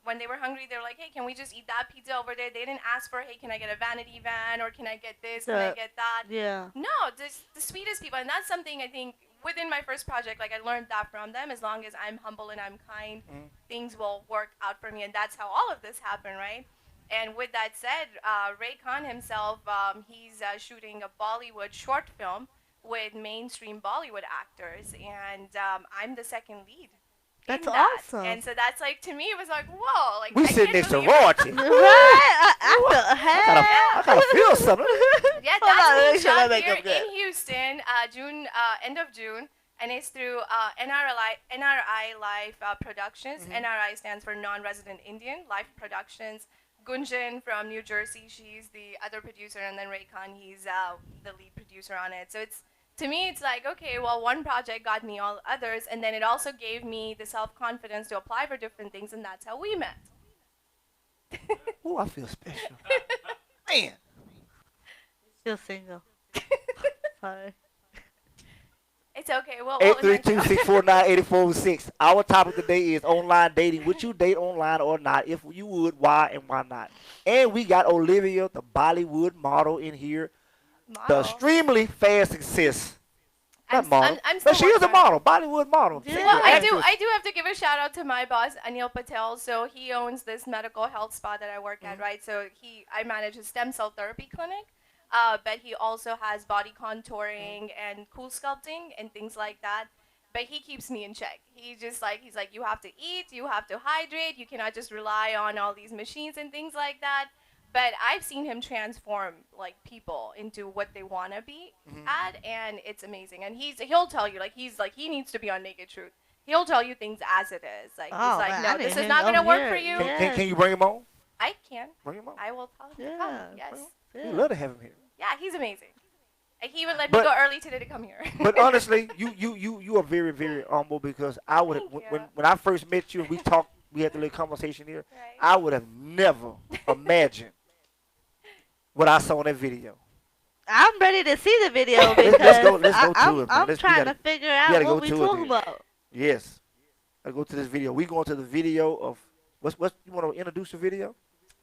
when they were hungry, they were like, hey, can we just eat that pizza over there? They didn't ask for, hey, can I get a vanity van or can I get this, can I get that? Yeah. No, just the sweetest people. And that's something I think within my first project, like I learned that from them. As long as I'm humble and I'm kind, things will work out for me. And that's how all of this happened, right? And with that said, Ray Khan himself, he's shooting a Bollywood short film with mainstream Bollywood actors. And I'm the second lead. That's in that. awesome. And so that's like, to me, it was like, whoa. Like, We I sitting can't next to believe it. royalty. Right? I I gotta feel something. Yeah, Hold on, let me that's show being my shot makeup here good. in Houston, end of June, and it's through NRI Life Productions. NRI stands for Non-Resident Indian Life Productions. Gunjan from New Jersey, she's the other producer, and then Ray Khan, he's the lead producer on it. So it's, to me, it's like, okay, well, one project got me all others, and then it also gave me the self-confidence to apply for different things, and that's how we met. Oh, I feel special. Man. Still single. Sorry. It's okay. We'll eventually- 832-649-8406. Our topic today is online dating. Would you date online or not? If you would, why and why not? And we got Olivia, the Bollywood model, in here. The Model. extremely fast success. Not I'm model. still But she is a working on it. model, Bollywood model. Yeah. Singer, Well, I actress. do have to give a shout out to my boss, Anil Patel. So he owns this medical health spa that I work at, right? So I manage a stem cell therapy clinic, but he also has body contouring and cool sculpting and things like that. But he keeps me in check. He's like, you have to eat, you have to hydrate, you cannot just rely on all these machines and things like that. But I've seen him transform like people into what they want to be at, and it's amazing. And he'll tell you, he needs to be on Naked Truth. He'll tell you things as it is. Like Oh, he's like, man, I no, need this is him not gonna over work here. for you. Yeah. Can you bring him on? I can. Bring him on. I will tell him. Yeah. Yes. We love to have him here. Yeah, he's amazing. And he would let But- me go early today to come here. But honestly, you are very, very humble because I would Thank you. when I first met you and we talked, we had the little conversation here. Right. I would have never imagined what I saw in that video. I'm ready to see the video because let's go to I'm, it, man. I'm We trying gotta- to figure gotta out go what we to it talking then. about. Yes, I go to this video. We going to the video of what's you want to introduce the video?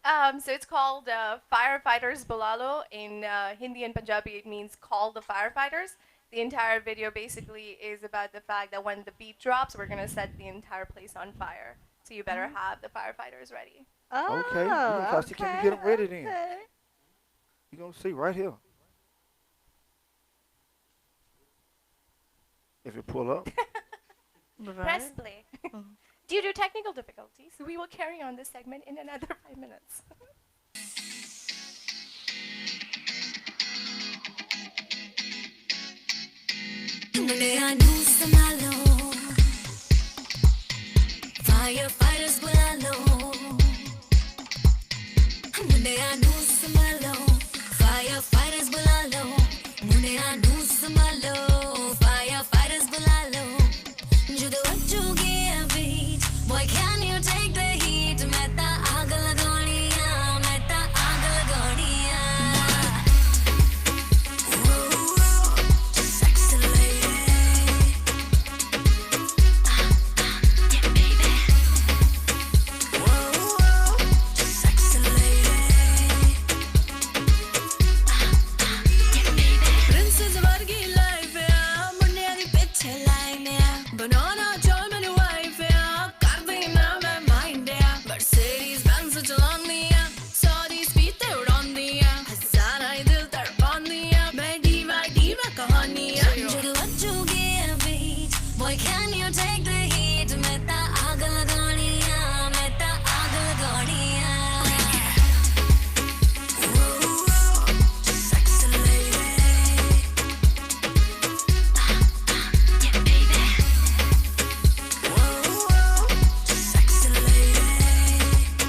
So it's called Firefighters Bulalo. In Hindi and Punjabi, it means call the firefighters. The entire video basically is about the fact that when the beat drops, we're going to set the entire place on fire. So you better have the firefighters ready. Oh, Okay, you gonna try to see, can you get 'em ready then? okay. You gonna see right here. If you pull up. Press Right. play. Due to technical difficulties, we will carry on this segment in another 5 minutes. Firefighters bulalo. Munde anu samalo. Firefighters bulalo. Munde anu samalo. Firefighters bulalo. Judo achuge beat. Boy, can you take the heat? Meta aag lagoniya. Meta aag lagoniya. Sexy lady. Sexy lady. Princess vargi life ya. Munde adi piche line ya. Banana joy manu wife ya. Kar dena main mind ya. Mercedes Benz chalan diya. Saudi speed te udan diya. Hazara dil tadpan diya. Main diva kahaniya. Judo achuge beat. Boy, can you take the heat? Meta aag lagoniya. Meta aag lagoniya. Sexy lady. Sexy lady.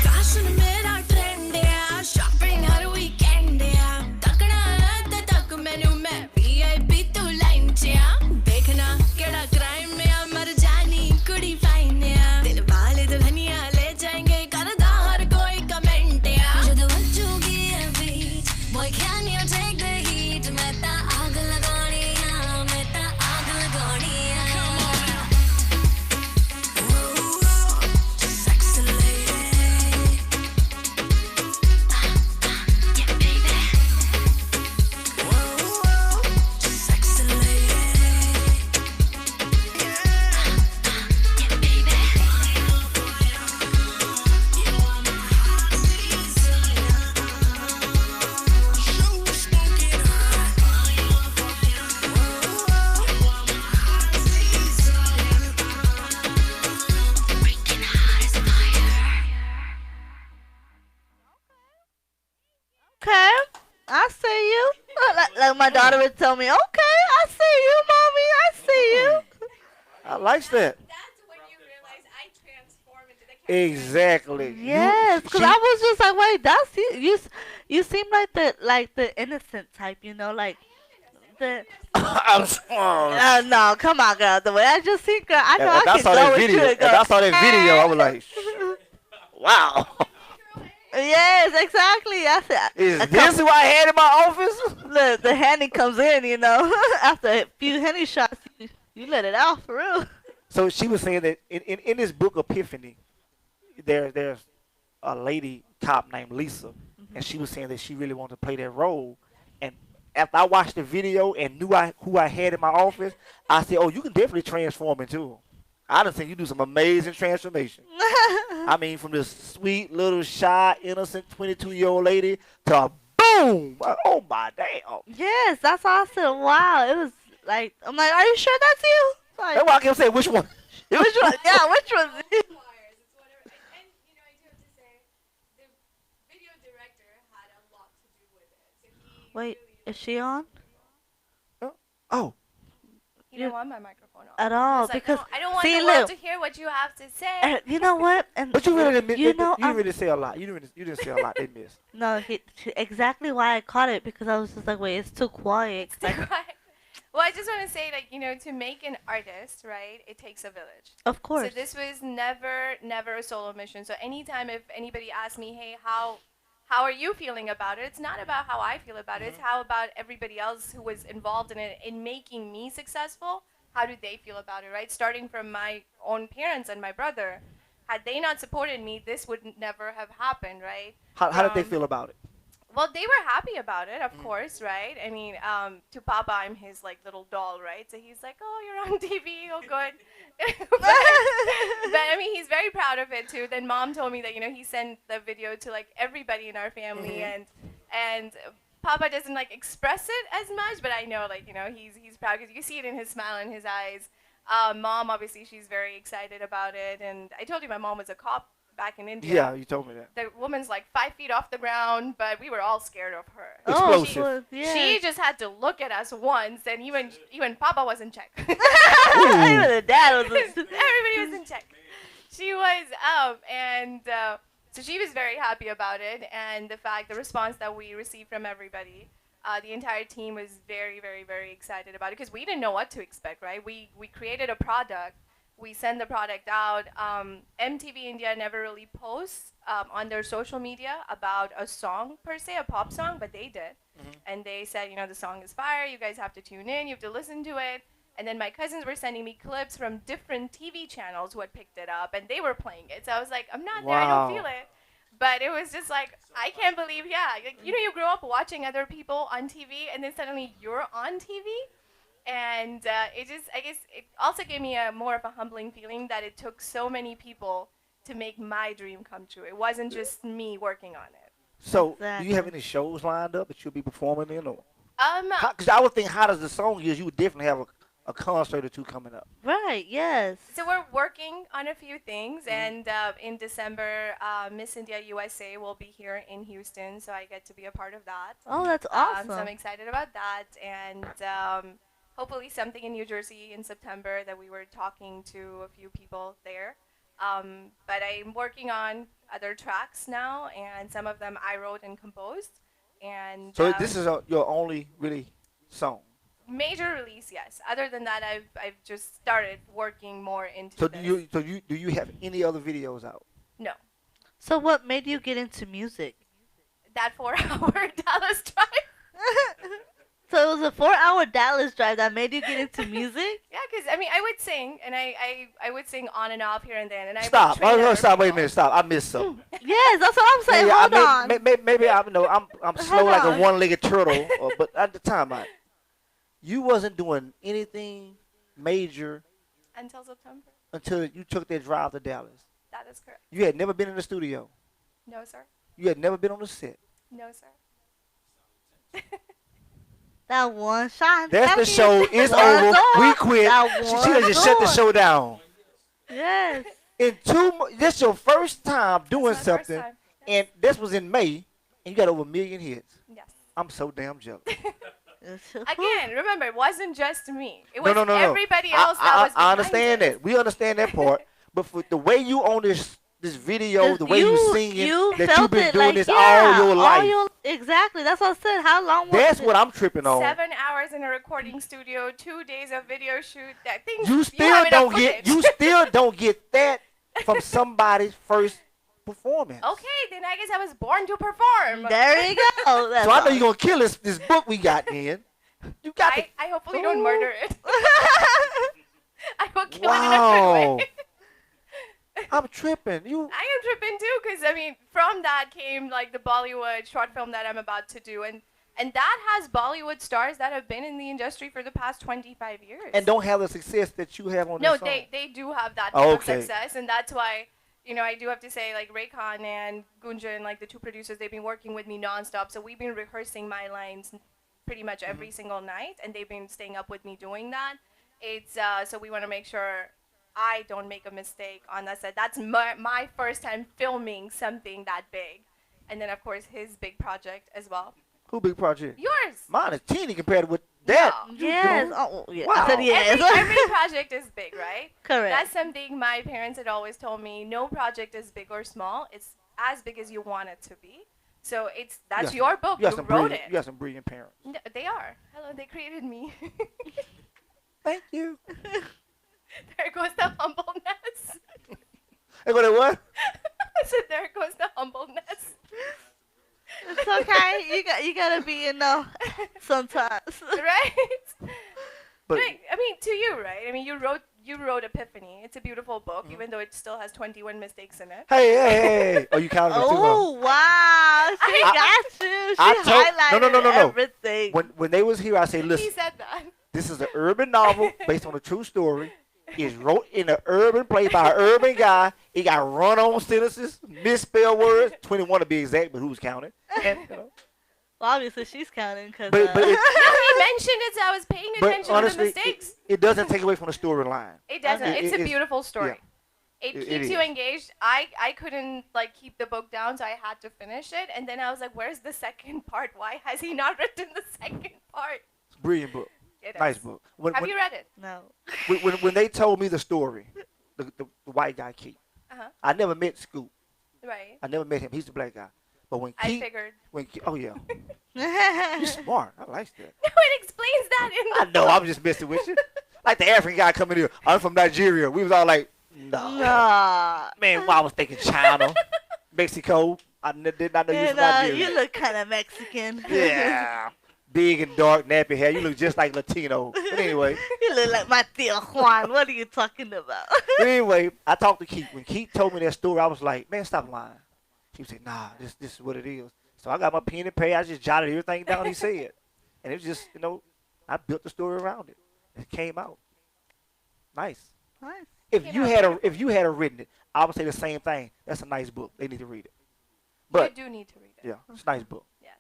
Fashion mera trend ya. Shopping har weekend ya. Takna hai te tak menu mein VIP tu line ya. Dekhna keda crime ya. Mar jani kudi fine ya. Dil wale dulhaniya le jayenge karda har koi comment ya. Judo achuge beat. Boy, can you take the heat? Meta aag lagoniya. Meta aag lagoniya. Sexy lady. Sexy lady. Okay, I see you. Like my daughter would tell me, okay, I see you, mommy, I see you. I like that. That's when you realize I transform into the character. Exactly. Yes, because she- I was just like, wait, that's you. You seem like the innocent type, you know, like the. I'm sorry. No, come on, girl. The way I just see, girl, I know I If I can saw go that with video, you and if go. I saw that video, I was like, wow. Yes, exactly. I said, Is I this who I had in my office? look, the Henny comes in, you know, after a few Henny shots, you let it out for real. So she was saying that in this book Epiphany, there's a lady cop named Lisa, and she was saying that she really wanted to play that role. And after I watched the video and knew who I had in my office, I said, "Oh, you can definitely transform into him." I done seen you do some amazing transformation. I mean, from this sweet little shy, innocent 22-year-old lady to boom! Oh my damn! Yes, that's why I said, wow. It was like, I'm like, are you sure that's you? Like, That's why I kept saying, which one? which one? Yeah, which one? It's whatever. And you know, I do have to say, the video director had a lot to do with it. So he Wait, really is she on? Oh, He didn't want my microphone on. At He all was like, because no, I don't want see, the world look, to hear what you have to say. you know what? And But you really didn't, you know, you didn't really say a lot. You didn't say a lot. They missed. no, exactly why I caught it because I was just like, wait, it's too quiet. 'cause I- Well, I just want to say, like, to make an artist, right, it takes a village. of course. So this was never a solo mission. So anytime if anybody asks me, hey, how are you feeling about it? It's not about how I feel about it. It's how about everybody else who was involved in it in making me successful. How do they feel about it, right? Starting from my own parents and my brother. Had they not supported me, this would never have happened, right? How did they feel about it? Well, they were happy about it, of course, right? I mean, to Papa, I'm his like little doll, right? So he's like, "Oh, you're on TV, oh good." but I mean, he's very proud of it too. Then Mom told me that he sent the video to like everybody in our family, and Papa doesn't like express it as much, but I know like he's proud because you see it in his smile in his eyes. Mom, obviously, she's very excited about it, and I told you my mom was a cop back in India. Yeah, you told me that. The woman's like 5 feet off the ground, but we were all scared of her. Explosive. She just had to look at us once, and even Papa was in check. Even the dad was. Everybody was in check. She was and so she was very happy about it, and the response that we received from everybody. The entire team was very, very, very excited about it because we didn't know what to expect, right? We created a product. We send the product out. MTV India never really posts on their social media about a song per se, a pop song, but they did. And they said, the song is fire. You guys have to tune in. You have to listen to it. And then my cousins were sending me clips from different TV channels who had picked it up, and they were playing it. So I was like, I'm not there. I don't feel it. But it was just like, I can't believe, like, you grow up watching other people on TV, and then suddenly you're on TV. And I guess it also gave me more of a humbling feeling that it took so many people to make my dream come true. It wasn't just me working on it. So, do you have any shows lined up that you'll be performing in? Because I would think, how does the song is, you would definitely have a concert or two coming up. Right, yes. So we're working on a few things, and in December, Miss India USA will be here in Houston, so I get to be a part of that. Oh, that's awesome. So I'm excited about that, and hopefully something in New Jersey in September that we were talking to a few people there. But I'm working on other tracks now, and some of them I wrote and composed. And so this is your only really song? Major release, yes. Other than that, I've just started working more into so this. Do you have any other videos out? No. So what made you get into music? That 4-hour Dallas drive. So it was a 4-hour Dallas drive that made you get into music? Yeah, because I mean, I would sing, and I would sing on and off here and then. And Stop! Wait a minute! Stop! I missed something. Yes, that's what I'm saying. Hold on. Maybe I'm slow like a one-legged turtle. But at the time, you wasn't doing anything major until September. Until you took that drive to Dallas. That is correct. You had never been in the studio. No, sir. You had never been on the set. No, sir. That one shot. That's the show. It's over. We quit. She just shut the show down. Yes. In this your first time doing something, yes. And this was in May, and you got over 1 million hits. Yes. I'm so damn jealous. Again, remember, it wasn't just me. It was everybody else that was behind I understand it. that. We understand that part. But for the way you on this video, the way you singing, that you've been doing this all your life. Exactly. That's what I said. How long was That's what I'm tripping on. 7 hours in a recording studio, 2 days of video shoot. That thing. You still don't get that from somebody's first performance. Okay, then I guess I was born to perform. There you go. So I know you're gonna kill this book we got in. You got. I hopefully don't murder it. I will kill it in a good way. I'm tripping. I am tripping too, because I mean, from that came like the Bollywood short film that I'm about to do, and that has Bollywood stars that have been in the industry for the past 25 years. And don't have the success that you have on this song. No, they do have that type of success, and that's why, I do have to say, like, Raycon and Gunjan, like, the two producers, they've been working with me nonstop, so we've been rehearsing my lines pretty much every single night, and they've been staying up with me doing that. It's, so we want to make sure I don't make a mistake on that set. That's my first time filming something that big. And then, of course, his big project as well. Who big project? Yours. Mine is teeny compared to what That. No. Yes. know? Oh, yeah. Wow. I said yes. Every project is big, right? Correct. That's something my parents had always told me. No project is big or small. It's as big as you want it to be. So that's Yes. your book. You You got some wrote brilliant. it. You got some brilliant parents. No, they are. Hello, they created me. Thank you. There goes the humbleness. Hey, what? I said, there goes the humbleness. It's okay. You gotta be sometimes. Right? But I mean, to you, right? I mean, you wrote Epiphany. It's a beautiful book, even though it still has 21 mistakes in it. hey. Oh, you counted it too, huh? Oh wow, she got you. She highlighted no. everything. When they was here, I said, He listen, said that. this is an urban novel based on a true story. It's wrote in an urban place by an urban guy. He got run-on sentences, misspelled words, 21 to be exact, but who's counting? And, Well, obviously she's counting because. but No, he mentioned it, so I was paying but attention honestly, to the mistakes. it doesn't take away from the storyline. It doesn't. Okay. It's a beautiful story. It It keeps is. you engaged. I couldn't keep the book down, so I had to finish it. And then I was like, "Where's the second part? Why has he not written the second part?" It's a brilliant book. It Nice is. book. Have you read it? No. When they told me the story, the white guy Keith, Uh-huh. I never met Scoop. Right. I never met him. He's the black guy. But when I Keith, figured. oh yeah, you're smart. I like that. No, it explains that in I know. I'm just messing with you. Like the African guy coming here. I'm from Nigeria. We was all like, no. Nah. Man, well, I was thinking China, Mexico. I did not know you from Nigeria. You look kind of Mexican. Yeah. Big and dark, nappy hair. You look just like Latino. But anyway. You look like my Tio Juan. What are you talking about? But anyway, I talked to Keith. When Keith told me that story, I was like, man, stop lying. She said, nah, this is what it is. So I got my pen and paper. I just jotted everything down he said. And it was just, I built the story around it. It came out. Nice. Nice. If you had written it, I would say the same thing. That's a nice book. They need to read it. But you do need to read it. yeah, it's a nice book. Yes.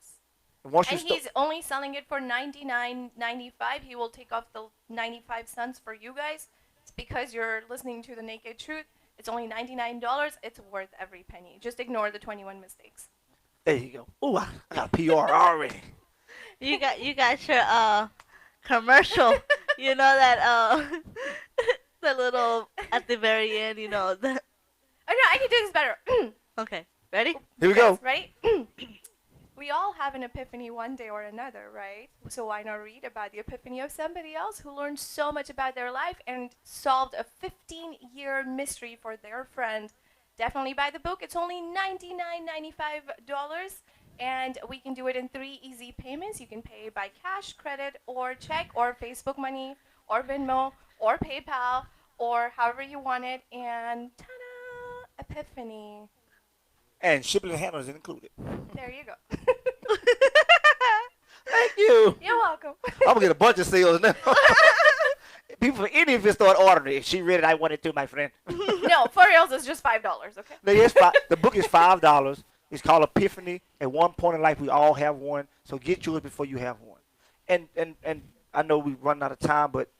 And once And you he's only selling it for $99.95. He will take off the 95 cents for you guys. It's because you're listening to The Naked Truth. It's only $99. It's worth every penny. Just ignore the 21 mistakes. there you go. Oh, I got PR already. You got your commercial. You know that the little at the very end. You know the. Oh no, I can do this better. Okay, ready? Here we go. Ready? We all have an epiphany one day or another, right? So why not read about the epiphany of somebody else who learned so much about their life and solved a 15-year mystery for their friend? Definitely buy the book. It's only $99.95, and we can do it in 3 easy payments. You can pay by cash, credit, or check, or Facebook money, or Venmo, or PayPal, or however you want it. And ta-da! Epiphany. And shipping and handling is included. There you go. Thank you. You're welcome. I'm going to get a bunch of sales now. People from India if start ordering it. If she read it, I want it too, my friend. No, for reals, it's just $5, okay? No, the book is $5. It's called Epiphany. At one point in life, we all have one. So get yours before you have one. And I know we've run out of time, but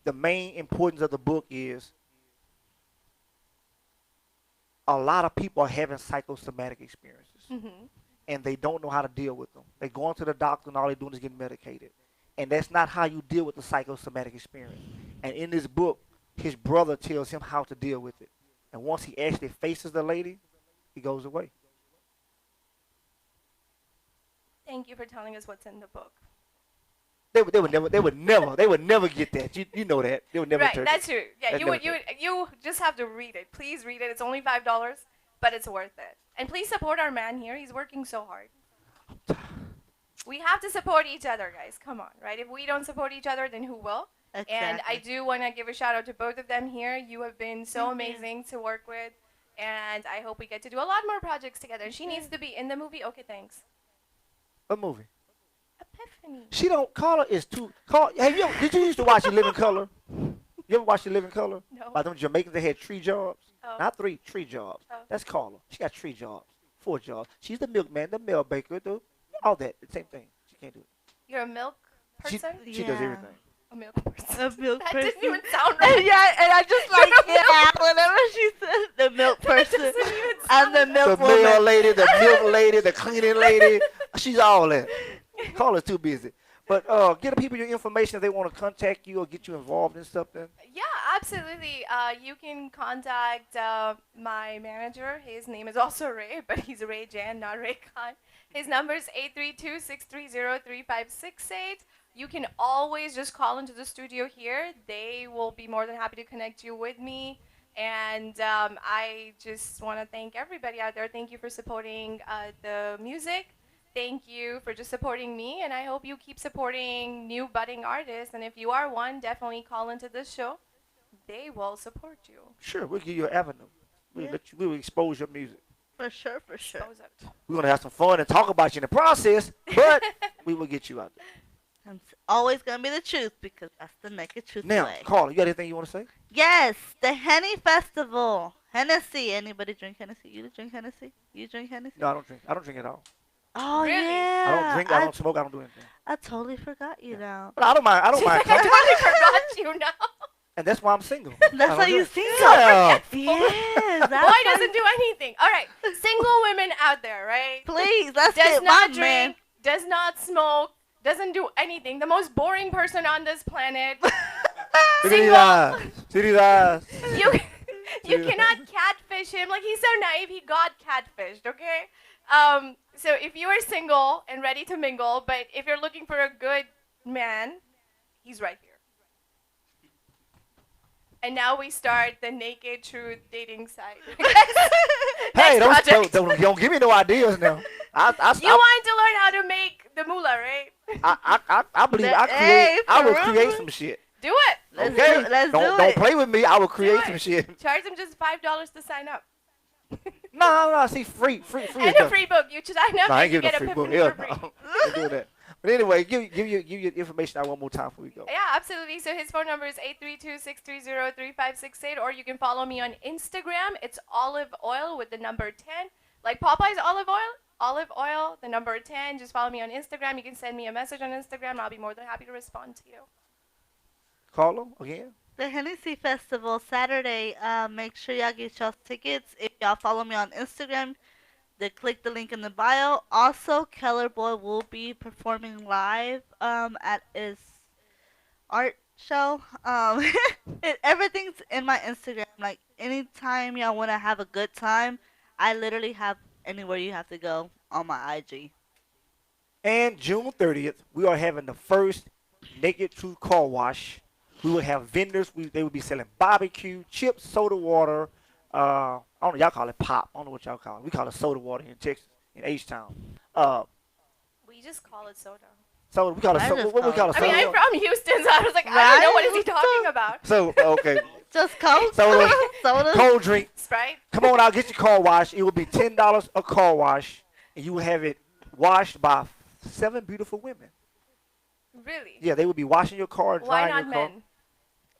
the main importance of the book is a lot of people are having psychosomatic experiences. Mm-hmm. And they don't know how to deal with them. They go into the doctor and all they're doing is getting medicated. And that's not how you deal with the psychosomatic experience. And in this book, his brother tells him how to deal with it. And once he actually faces the lady, he goes away. Thank you for telling us what's in the book. They would never get that. You know that. They would never Right, turn that's true. Yeah, They'd never you just have to read it. Please read it. It's only $5, but it's worth it. And please support our man here. He's working so hard. We have to support each other, guys. Come on, right? If we don't support each other, then who will? Exactly. And I do want to give a shout out to both of them here. You have been so amazing to work with, and I hope we get to do a lot more projects together. She needs to be in the movie. Okay, thanks. What movie? Epiphany. She don't call her. It's too. Did you used to watch You Live in Color? You ever watch You Live in Color? No. By them Jamaicans that had 3 jobs. Oh. Not 3, 3 jobs. Oh. That's Carla. She got 3 jobs, 4 jobs. She's the milkman, the mail baker, all that. The same thing. She can't do it. You're a milk person? She does everything. A milk person. A milk That person. didn't even sound right. Yeah, and I just like whenever she said the milk person. Doesn't even I'm the sound milk The mail woman. lady, the milk lady, the cleaning lady. She's all that. Carla's too busy. But get the people your information if they want to contact you or get you involved in something. Yeah, absolutely. You can contact my manager. His name is also Ray, but he's Ray Jan, not Ray Khan. His number is 832-630-3568. You can always just call into the studio here. They will be more than happy to connect you with me. And I just want to thank everybody out there. Thank you for supporting the music. Thank you for just supporting me, and I hope you keep supporting new budding artists. And if you are one, definitely call into this show. They will support you. Sure, we'll give you an avenue. We'll expose your music. For sure, for sure. Expose it. We're gonna have some fun and talk about you in the process, but we will get you out there. And it's always gonna be the truth because that's the naked truth Now, way. Carla, you got anything you want to say? Yes, the Henny Festival. Hennessy. Anybody drink Hennessy? You drink Hennessy? You drink Hennessy? No, I don't drink. I don't drink at all. Oh Really? yeah. I don't drink. I don't smoke. I don't do anything. I totally forgot you now. But I don't mind. I don't mind. I totally forgot you now. And that's why I'm single. That's why you see. single. Yeah. Yes. that's Boy why- doesn't do anything. All right, single women out there, right? Please, let's Does get not my drink, man. does not smoke, doesn't do anything. The most boring person on this planet. See these eyes. See these eyes. You cannot catfish him. Like, he's so naive, he got catfished, okay? So if you are single and ready to mingle, but if you're looking for a good man, he's right here. And now we start the Naked Truth dating site. Hey, Next project. don't give me no ideas now. You want to learn how to make the moolah, right? I believe Hey, I will for create real? some shit. Do it. Let's Okay? do, let's don't do it. play with me. I will create it. some shit. Charge them just $5 to sign up. No. See, free. And is a done. free book. You sign up No, I and ain't you giving get a a free book. pimp Hell for free. no. Don't do that. But anyway, give your information out one more time before we go. Yeah, absolutely. So his phone number is 832-630-3568, or you can follow me on Instagram. It's olive oil with the number 10. Like Popeye's olive oil, the number 10. Just follow me on Instagram. You can send me a message on Instagram. I'll be more than happy to respond to you. Carla, again. The Hennessy Festival Saturday. Make sure y'all get y'all tickets. If y'all follow me on Instagram, then click the link in the bio. Also, Keller Boy will be performing live at his art show. Everything's in my Instagram. Like, anytime y'all want to have a good time, I literally have anywhere you have to go on my IG. And June 30th, we are having the first Naked Truth Car Wash. We will have vendors. They will be selling barbecue, chips, soda water. I don't know, y'all call it pop. I don't know what y'all call it. We call it soda water here in Texas, in H-Town. We just call it soda. So we call it soda. What we call it? I mean, Soda I'm water? from Houston, so I was like, I don't know what is he talking about. So, okay. Just Coke, Soda, soda. cold drink. Sprite. Come on out, get your car washed. It will be $10 a car wash, and you will have it washed by 7 beautiful women. Really? Yeah, they will be washing your car and Why drying not your car. men?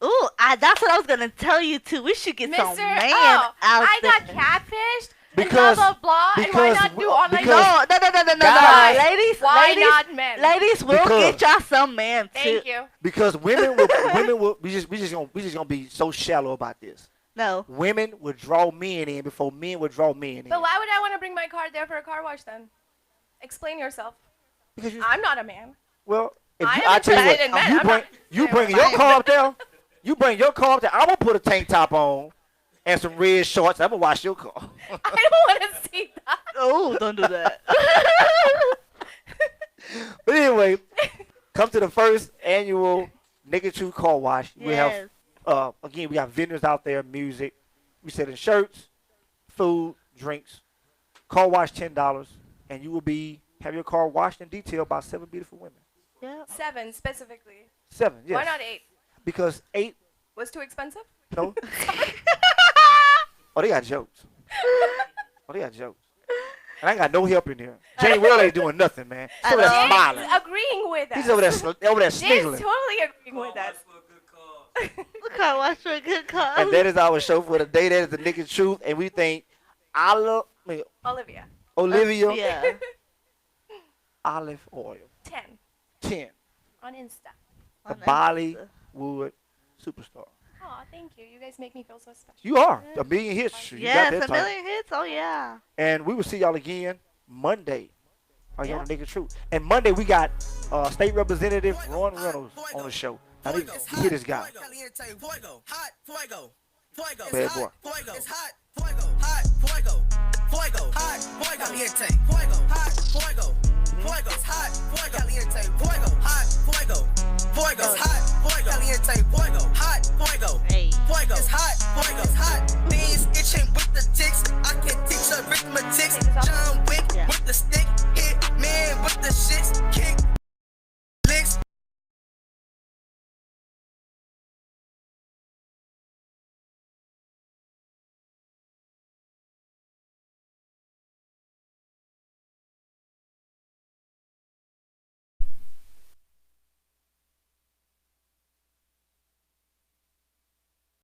Ooh, that's what I was gonna tell you too. We should get some Mister, man oh, out I there. got catfished. Because- and blah blah blah. And why not do online? because- No, Guys, ladies, why ladies, not men? ladies, we'll Because- get y'all some man too. Thank you. Because women will we just gonna be so shallow about this. No, Women would draw men in before men would draw men in. But why would I want to bring my car there for a car wash then? Explain yourself. Because I'm not a man. well, if I you, am I tell you interested in what, men. I'm not- you Never bring your mind. car up there. You bring your car up there. I'm gonna put a tank top on and some red shorts. I'm gonna wash your car. I don't want to see that. oh, don't do that. But anyway, come to the first annual Naked Truth Car Wash. We Yes. have again, we got vendors out there, music. We selling shirts, food, drinks. Car wash $10, and you will have your car washed and detailed by 7 beautiful women. Yeah. 7 specifically. 7, yes. Why not 8? Because 8, Was too expensive? no. Oh, they got jokes. And I ain't got no help in here. Jay Will ain't doing nothing, man. He's over there Jay's smiling. Jay's agreeing with us. He's over there Jay's sniggling. totally agreeing with us. Car wash for a good cause. And that is our show for today. That is the Naked Truth. And we thank Olivia. Olivia Yeah. Olive Oil 10 10, on Insta. the On Bollywood superstar. Oh, thank you. You guys make me feel so special. You are a million hits. You got Yes, that a title. million hits. Oh yeah. And we will see y'all again Monday. Are you on the nigga truth? And Monday we got State Representative Ron Reynolds on the show. Now you hear this guy. Bad boy. It's hot, fuego, hot, fuego, fuego, hot, fuego, caliente, fuego, hot, fuego, fuego, it's hot, fuego, caliente, fuego.